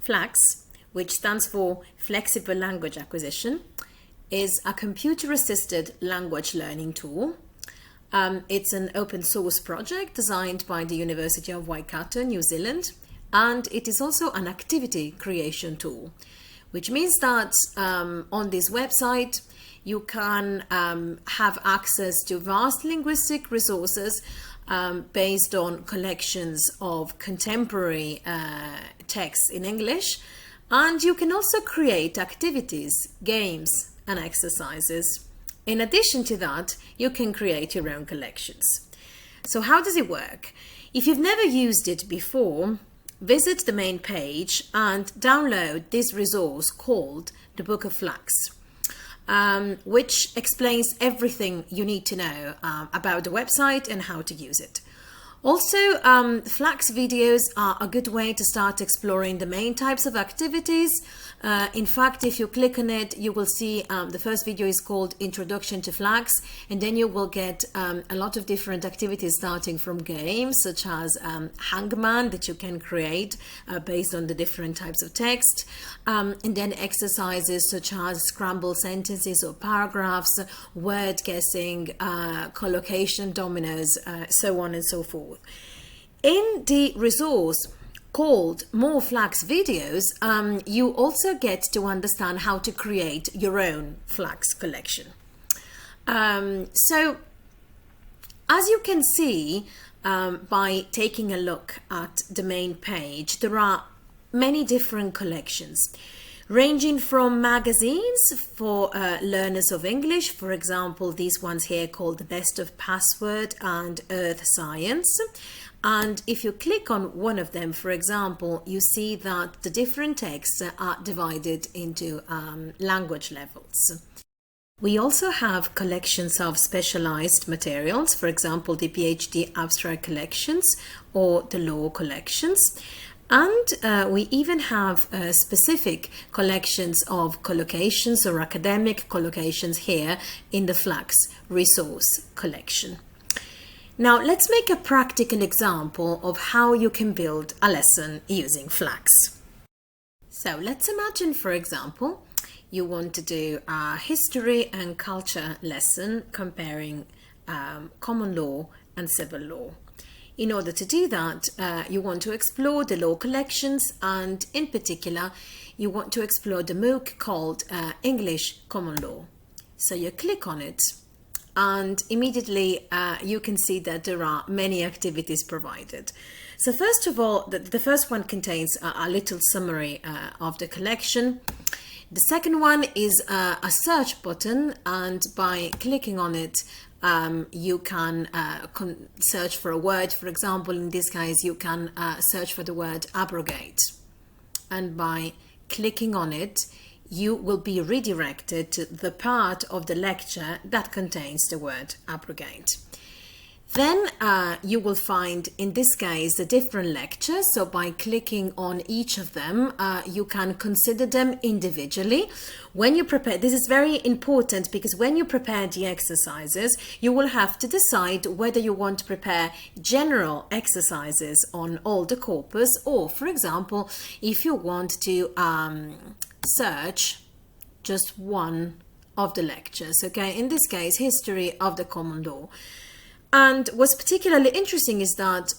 Flax, which stands for Flexible Language Acquisition, is a computer-assisted language learning tool. It's an open source project designed by the University of Waikato, New Zealand, and it is also an activity creation tool, which means that on this website you can have access to vast linguistic resources based on collections of contemporary texts in English, and you can also create activities, games and exercises. In addition to that, you can create your own collections. So how does it work? If you've never used it before, visit the main page and download this resource called the Book of Flax, which explains everything you need to know about the website and how to use it. Also, Flax videos are a good way to start exploring the main types of activities. In fact, if you click on it, you will see the first video is called Introduction to Flax, and then you will get a lot of different activities starting from games such as Hangman that you can create based on the different types of text, and then exercises such as scrambled sentences or paragraphs, word guessing, collocation dominoes, so on and so forth. In the resource called More Flax Videos, you also get to understand how to create your own Flax collection. So as you can see by taking a look at the main page, there are many different collections, ranging from magazines for learners of English, for example, these ones here called The Best of Password and Earth Science. And if you click on one of them, for example, you see that the different texts are divided into language levels. We also have collections of specialized materials, for example, the PhD abstract collections or the law collections. And we even have specific collections of collocations or academic collocations here in the Flax resource collection. Now let's make a practical example of how you can build a lesson using Flax. So let's imagine, for example, you want to do a history and culture lesson comparing common law and civil law. In order to do that, you want to explore the law collections, and in particular, you want to explore the MOOC called English Common Law. So you click on it, and immediately you can see that there are many activities provided. So first of all, the first one contains a little summary of the collection. The second one is a search button, and by clicking on it, you can search for a word. For example, in this case, you can search for the word abrogate. And by clicking on it, you will be redirected to the part of the lecture that contains the word abrogate. Then you will find, in this case, the different lectures. So by clicking on each of them, you can consider them individually. When you prepare, this is very important, because when you prepare the exercises, you will have to decide whether you want to prepare general exercises on all the corpus, or, for example, if you want to search just one of the lectures. Okay, in this case, history of the common law. And what's particularly interesting is that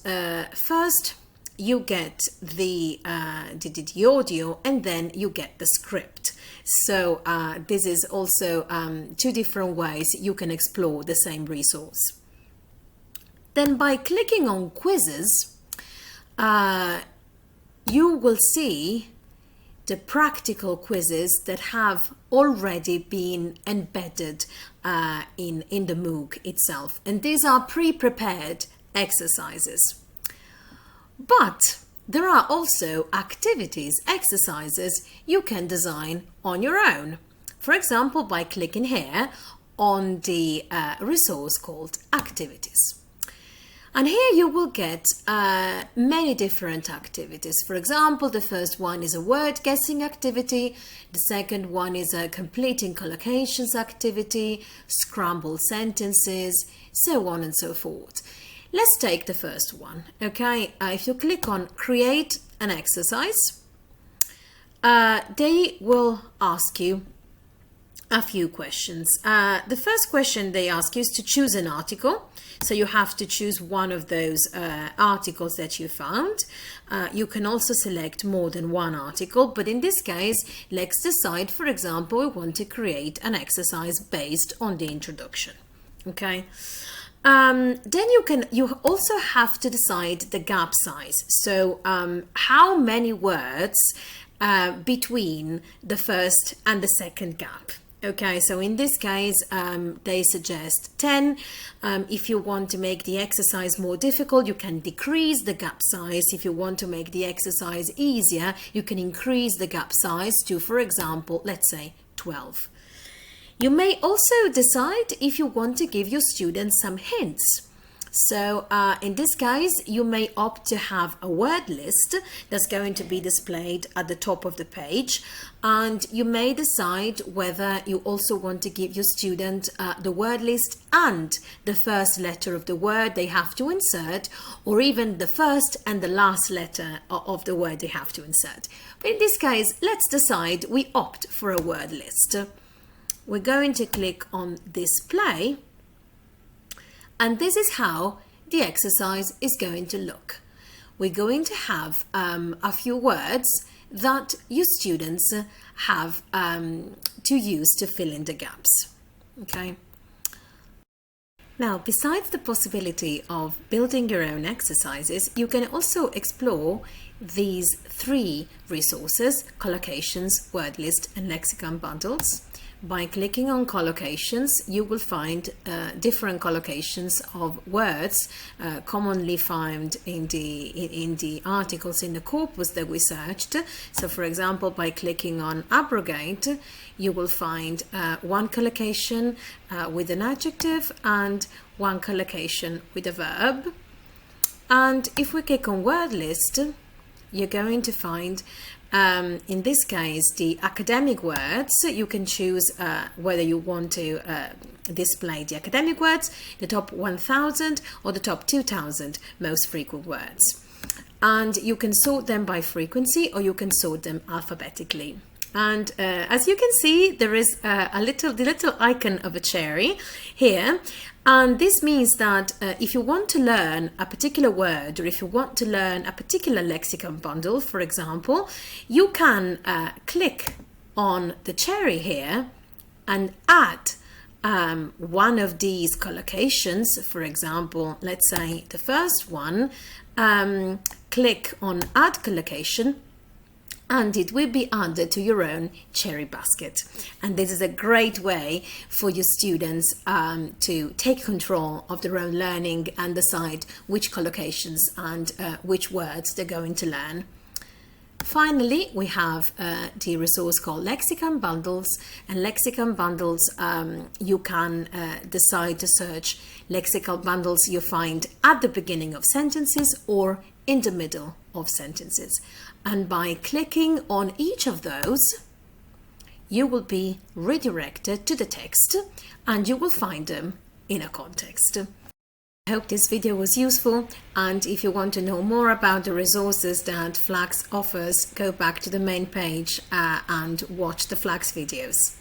first you get the audio, and then you get the script. So this is also two different ways you can explore the same resource. Then by clicking on quizzes, you will see the practical quizzes that have already been embedded in the MOOC itself. And these are pre-prepared exercises. But there are also activities, exercises you can design on your own. For example, by clicking here on the resource called Activities. And here you will get many different activities. For example, the first one is a word guessing activity. The second one is a completing collocations activity, scrambled sentences, so on and so forth. Let's take the first one. Okay, if you click on create an exercise, they will ask you a few questions. The first question they ask you is to choose an article. So you have to choose one of those articles that you found. You can also select more than one article, but in this case, let's decide, for example, we want to create an exercise based on the introduction. Okay. Then you also have to decide the gap size. So how many words between the first and the second gap. Okay, so in this case, they suggest 10. If you want to make the exercise more difficult, you can decrease the gap size. If you want to make the exercise easier, you can increase the gap size to, for example, let's say 12. You may also decide if you want to give your students some hints. So in this case, you may opt to have a word list that's going to be displayed at the top of the page, and you may decide whether you also want to give your student the word list and the first letter of the word they have to insert, or even the first and the last letter of the word they have to insert. But in this case, let's decide we opt for a word list. We're going to click on Display. And this is how the exercise is going to look. We're going to have a few words that your students have to use to fill in the gaps. Okay. Now, besides the possibility of building your own exercises, you can also explore these 3 resources: Collocations, Word List, and Lexicon Bundles. By clicking on Collocations, you will find different collocations of words commonly found in the articles in the corpus that we searched. So, for example, by clicking on Abrogate, you will find one collocation with an adjective and one collocation with a verb. And if we click on Word List, you're going to find in this case, the academic words. You can choose whether you want to display the academic words, the top 1,000 or the top 2,000 most frequent words. And you can sort them by frequency, or you can sort them alphabetically. And as you can see, there is the little icon of a cherry here. And this means that if you want to learn a particular word, or if you want to learn a particular lexicon bundle, for example, you can click on the cherry here and add one of these collocations. For example, let's say the first one, click on Add Collocation, and it will be added to your own cherry basket. And this is a great way for your students to take control of their own learning and decide which collocations and which words they're going to learn. Finally, we have the resource called Lexicon Bundles, and Lexicon Bundles, you can decide to search lexical bundles you find at the beginning of sentences or in the middle of sentences. And by clicking on each of those, you will be redirected to the text and you will find them in a context. I hope this video was useful, and if you want to know more about the resources that Flax offers, go back to the main page and watch the Flax videos.